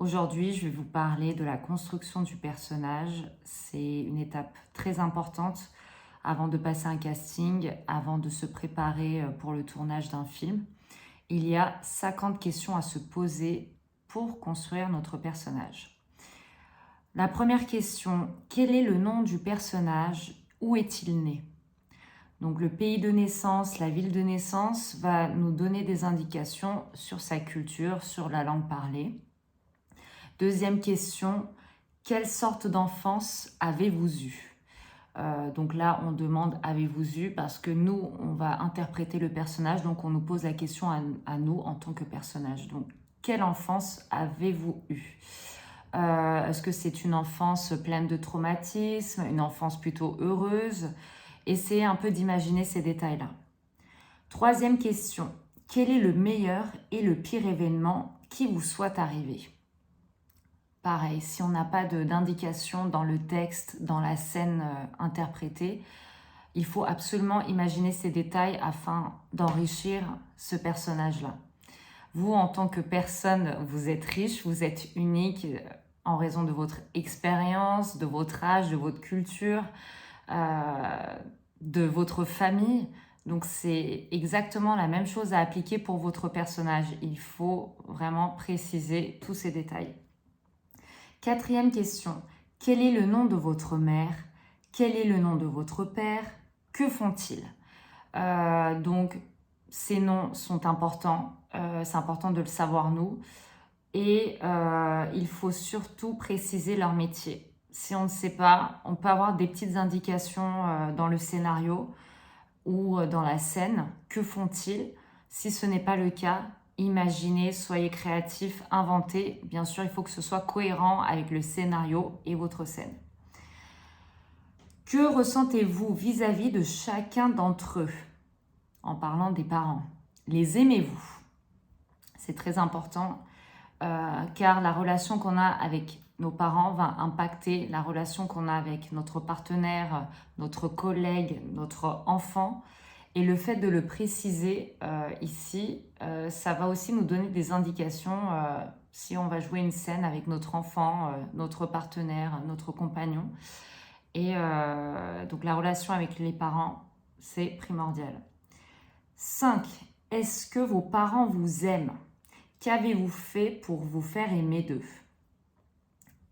Aujourd'hui, je vais vous parler de la construction du personnage. C'est une étape très importante avant de passer un casting, avant de se préparer pour le tournage d'un film. Il y a 50 questions à se poser pour construire notre personnage. La première question, quel est le nom du personnage? Où est-il né? Donc le pays de naissance, la ville de naissance va nous donner des indications sur sa culture, sur la langue parlée. Deuxième question, quelle sorte d'enfance avez-vous eu? Donc là, on demande avez-vous eu parce que nous, on va interpréter le personnage, donc on nous pose la question à nous en tant que personnage. Donc, quelle enfance avez-vous eu? Est-ce que c'est une enfance pleine de traumatismes, une enfance plutôt heureuse? Essayez un peu d'imaginer ces détails-là. Troisième question, quel est le meilleur et le pire événement qui vous soit arrivé? Pareil, si on n'a pas d'indication dans le texte, dans la scène interprétée, il faut absolument imaginer ces détails afin d'enrichir ce personnage-là. Vous, en tant que personne, vous êtes riche, vous êtes unique en raison de votre expérience, de votre âge, de votre culture, de votre famille. Donc c'est exactement la même chose à appliquer pour votre personnage. Il faut vraiment préciser tous ces détails. Quatrième question, quel est le nom de votre mère? Quel est le nom de votre père? Que font-ils? Donc, ces noms sont importants. C'est important de le savoir nous. Et il faut surtout préciser leur métier. Si on ne sait pas, on peut avoir des petites indications dans le scénario ou dans la scène. Que font-ils? Si ce n'est pas le cas, imaginez, soyez créatifs, inventez. Bien sûr, il faut que ce soit cohérent avec le scénario et votre scène. Que ressentez-vous vis-à-vis de chacun d'entre eux? En parlant des parents. Les aimez-vous? C'est très important car la relation qu'on a avec nos parents va impacter la relation qu'on a avec notre partenaire, notre collègue, notre enfant. Et le fait de le préciser ici, ça va aussi nous donner des indications si on va jouer une scène avec notre enfant, notre partenaire, notre compagnon. Et donc la relation avec les parents, c'est primordial. 5. Est-ce que vos parents vous aiment? Qu'avez-vous fait pour vous faire aimer d'eux?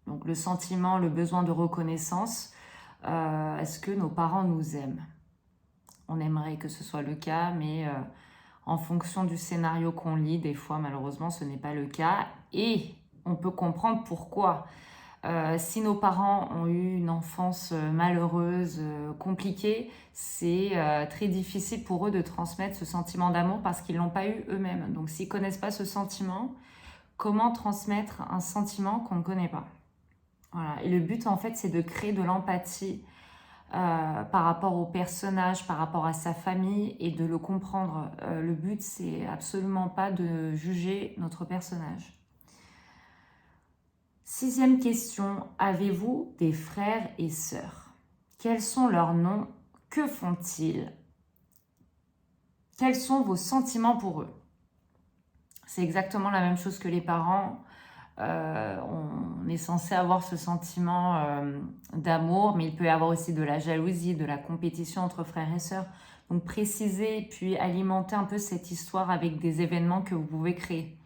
Donc le sentiment, le besoin de reconnaissance, est-ce que nos parents nous aiment? On aimerait que ce soit le cas, mais en fonction du scénario qu'on lit, des fois malheureusement ce n'est pas le cas. Et on peut comprendre pourquoi. Si nos parents ont eu une enfance malheureuse, compliquée, c'est très difficile pour eux de transmettre ce sentiment d'amour parce qu'ils ne l'ont pas eu eux-mêmes. Donc s'ils ne connaissent pas ce sentiment, comment transmettre un sentiment qu'on ne connaît pas? Voilà. Et le but en fait c'est de créer de l'empathie par rapport au personnage, par rapport à sa famille et de le comprendre. Le but c'est absolument pas de juger notre personnage. 6e question, avez-vous des frères et sœurs? Quels sont leurs noms? Que font-ils? Quels sont vos sentiments pour eux? C'est exactement la même chose que les parents. On est censé avoir ce sentiment d'amour, mais il peut y avoir aussi de la jalousie, de la compétition entre frères et sœurs. Donc précisez puis alimenter un peu cette histoire avec des événements que vous pouvez créer.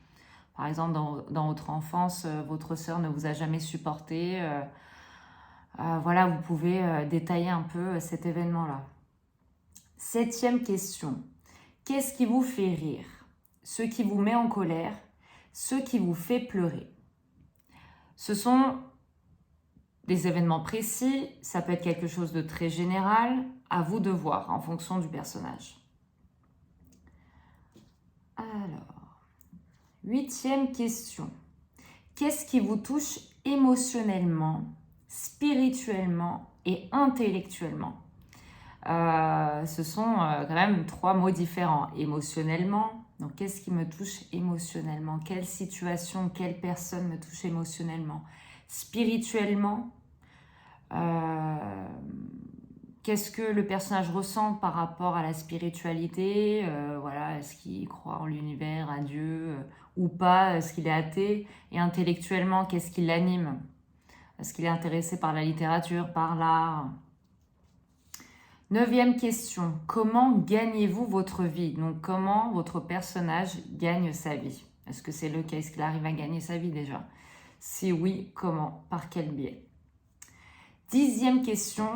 Par exemple, dans votre enfance, votre sœur ne vous a jamais supporté. Voilà, vous pouvez détailler un peu cet événement-là. 7e question. Qu'est-ce qui vous fait rire? Ce qui vous met en colère? Ce qui vous fait pleurer? Ce sont des événements précis. Ça peut être quelque chose de très général. À vous de voir en fonction du personnage. Alors, 8e question. Qu'est-ce qui vous touche émotionnellement, spirituellement et intellectuellement? Ce sont quand même 3 mots différents. Émotionnellement, donc qu'est-ce qui me touche émotionnellement? Quelle situation, quelle personne me touche émotionnellement? Spirituellement, qu'est-ce que le personnage ressent par rapport à la spiritualité, voilà, est-ce qu'il croit en l'univers, à Dieu, ou pas, est-ce qu'il est athée, et intellectuellement, qu'est-ce qui l'anime? Est-ce qu'il est intéressé par la littérature, par l'art? 9e question, comment gagnez-vous votre vie? Donc, comment votre personnage gagne sa vie? Est-ce que c'est le cas? Est-ce qu'il arrive à gagner sa vie déjà? Si oui, comment? Par quel biais? 10e question,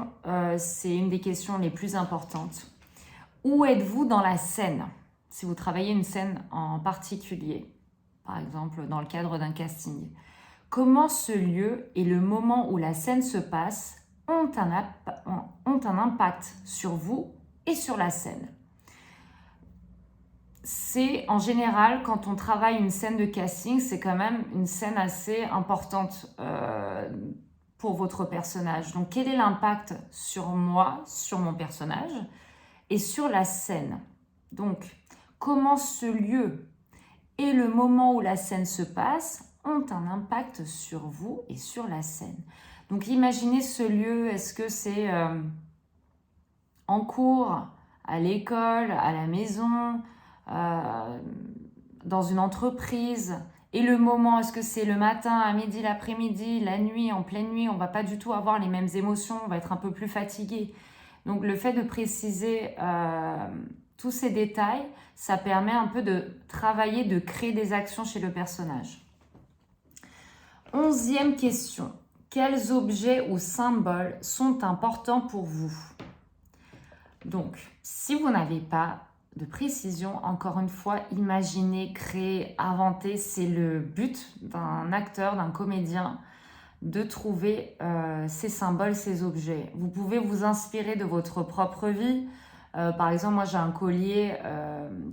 c'est une des questions les plus importantes. Où êtes-vous dans la scène? Si vous travaillez une scène en particulier, par exemple dans le cadre d'un casting. Comment ce lieu et le moment où la scène se passe ont un impact sur vous et sur la scène? C'est en général, quand on travaille une scène de casting, c'est quand même une scène assez importante pour votre personnage. Donc, quel est l'impact sur moi, sur mon personnage et sur la scène? Donc, comment ce lieu et le moment où la scène se passe ont un impact sur vous et sur la scène. Donc, imaginez ce lieu, est-ce que c'est en cours, à l'école, à la maison, dans une entreprise? Et le moment, est-ce que c'est le matin, à midi, l'après-midi, la nuit, en pleine nuit? On ne va pas du tout avoir les mêmes émotions, on va être un peu plus fatigué. Donc le fait de préciser tous ces détails, ça permet un peu de travailler, de créer des actions chez le personnage. 11e question. Quels objets ou symboles sont importants pour vous? Donc, si vous n'avez pas de précision, encore une fois, imaginez, créer, inventer, c'est le but d'un acteur, d'un comédien, de trouver ces symboles, ces objets. Vous pouvez vous inspirer de votre propre vie. Par exemple, moi j'ai un collier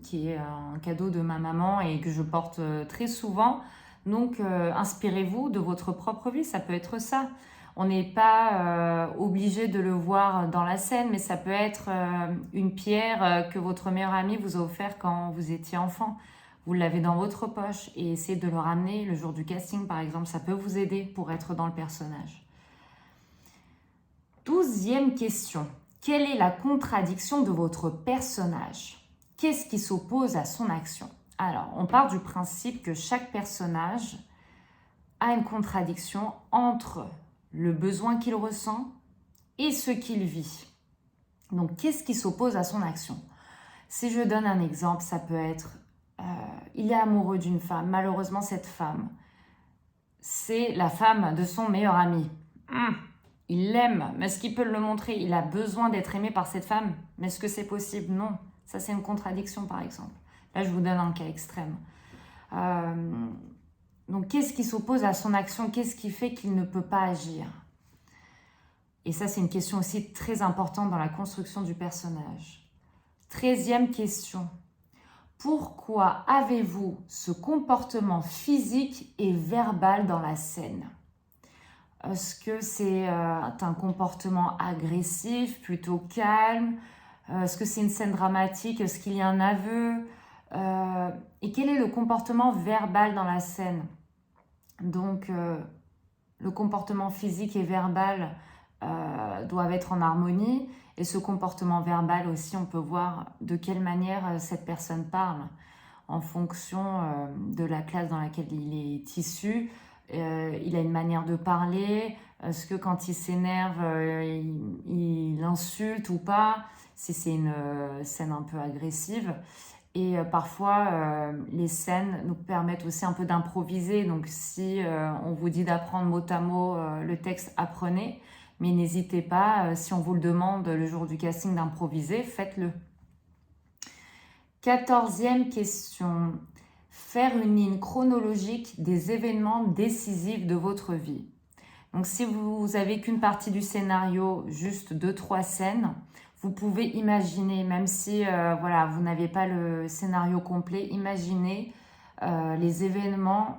qui est un cadeau de ma maman et que je porte très souvent. Donc, inspirez-vous de votre propre vie, ça peut être ça. On n'est pas obligé de le voir dans la scène, mais ça peut être une pierre que votre meilleur ami vous a offert quand vous étiez enfant. Vous l'avez dans votre poche et essayez de le ramener le jour du casting, par exemple. Ça peut vous aider pour être dans le personnage. 12e question. Quelle est la contradiction de votre personnage? Qu'est-ce qui s'oppose à son action? Alors, on part du principe que chaque personnage a une contradiction entre le besoin qu'il ressent et ce qu'il vit. Donc, qu'est-ce qui s'oppose à son action? Si je donne un exemple, ça peut être il est amoureux d'une femme. Malheureusement, cette femme, c'est la femme de son meilleur ami. Il l'aime, mais est-ce qu'il peut le montrer? Il a besoin d'être aimé par cette femme, mais est-ce que c'est possible? Non. Ça, c'est une contradiction, par exemple. Là, je vous donne un cas extrême. Donc, qu'est-ce qui s'oppose à son action? Qu'est-ce qui fait qu'il ne peut pas agir? Et ça, c'est une question aussi très importante dans la construction du personnage. 13e question. Pourquoi avez-vous ce comportement physique et verbal dans la scène? Est-ce que c'est un comportement agressif, plutôt calme? Est-ce que c'est une scène dramatique? Est-ce qu'il y a un aveu? Et quel est le comportement verbal dans la scène? Donc, le comportement physique et verbal doivent être en harmonie. Et ce comportement verbal aussi, on peut voir de quelle manière cette personne parle en fonction de la classe dans laquelle il est issu. Il a une manière de parler. Est-ce que quand il s'énerve, il insulte ou pas? Si c'est une scène un peu agressive. Et parfois, les scènes nous permettent aussi un peu d'improviser. Donc, si on vous dit d'apprendre mot à mot le texte, apprenez. Mais n'hésitez pas, si on vous le demande le jour du casting d'improviser, faites-le. 14e question. Faire une ligne chronologique des événements décisifs de votre vie. Donc, si vous n'avez qu'une partie du scénario, juste 2-3 scènes, vous pouvez imaginer, même si voilà, vous n'avez pas le scénario complet, imaginez les événements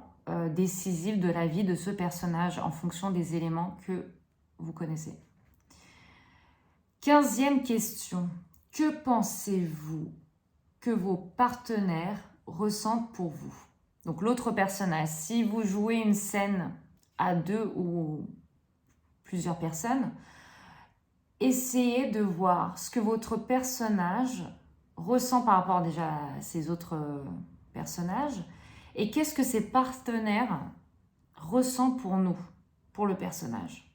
décisifs de la vie de ce personnage en fonction des éléments que vous connaissez. 15e question. Que pensez-vous que vos partenaires ressentent pour vous? Donc l'autre personnage, si vous jouez une scène à 2 ou plusieurs personnes, essayez de voir ce que votre personnage ressent par rapport déjà à ses autres personnages et qu'est-ce que ses partenaires ressentent pour nous, pour le personnage.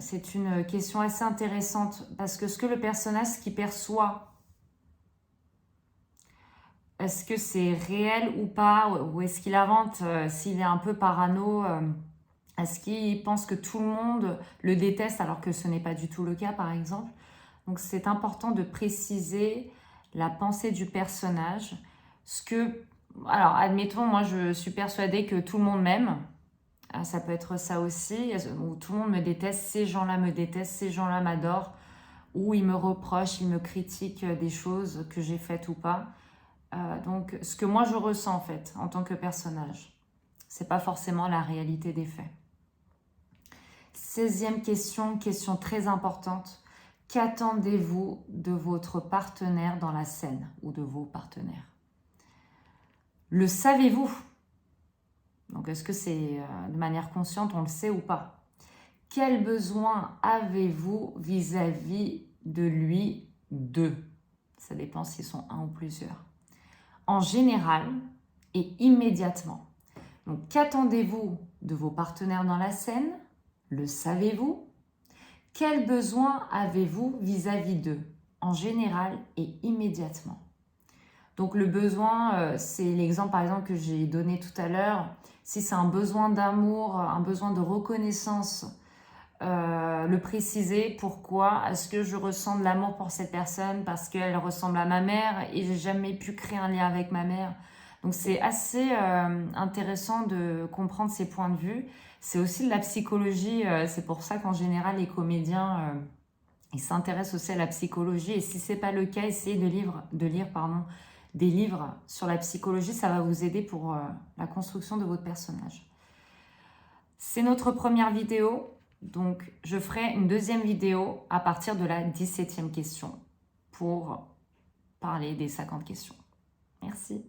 C'est une question assez intéressante parce que ce que le personnage, ce qu'il perçoit, est-ce que c'est réel ou pas, ou est-ce qu'il invente, s'il est un peu parano, est-ce qu'il pense que tout le monde le déteste alors que ce n'est pas du tout le cas par exemple. Donc c'est important de préciser la pensée du personnage. Alors admettons, moi je suis persuadée que tout le monde m'aime. Ça peut être ça aussi, où tout le monde me déteste, ces gens-là me détestent, ces gens-là m'adorent, ou ils me reprochent, ils me critiquent des choses que j'ai faites ou pas. Donc ce que moi je ressens en fait, en tant que personnage, c'est pas forcément la réalité des faits. 16e question, question très importante. Qu'attendez-vous de votre partenaire dans la scène ou de vos partenaires? Le savez-vous? Donc, est-ce que c'est de manière consciente, on le sait ou pas? Quel besoin avez-vous vis-à-vis de lui, d'eux? Ça dépend s'ils sont un ou plusieurs. En général et immédiatement. Donc, qu'attendez-vous de vos partenaires dans la scène? Le savez-vous? Quel besoin avez-vous vis-à-vis d'eux? En général et immédiatement. Donc le besoin, c'est l'exemple par exemple que j'ai donné tout à l'heure. Si c'est un besoin d'amour, un besoin de reconnaissance, le préciser. Pourquoi? Est-ce que je ressens de l'amour pour cette personne parce qu'elle ressemble à ma mère et j'ai jamais pu créer un lien avec ma mère? Donc c'est assez intéressant de comprendre ces points de vue. C'est aussi de la psychologie. C'est pour ça qu'en général les comédiens ils s'intéressent aussi à la psychologie. Et si c'est pas le cas, essayez de lire des livres sur la psychologie. Ça va vous aider pour la construction de votre personnage. C'est notre première vidéo. Donc, je ferai une deuxième vidéo à partir de la 17e question pour parler des 50 questions. Merci.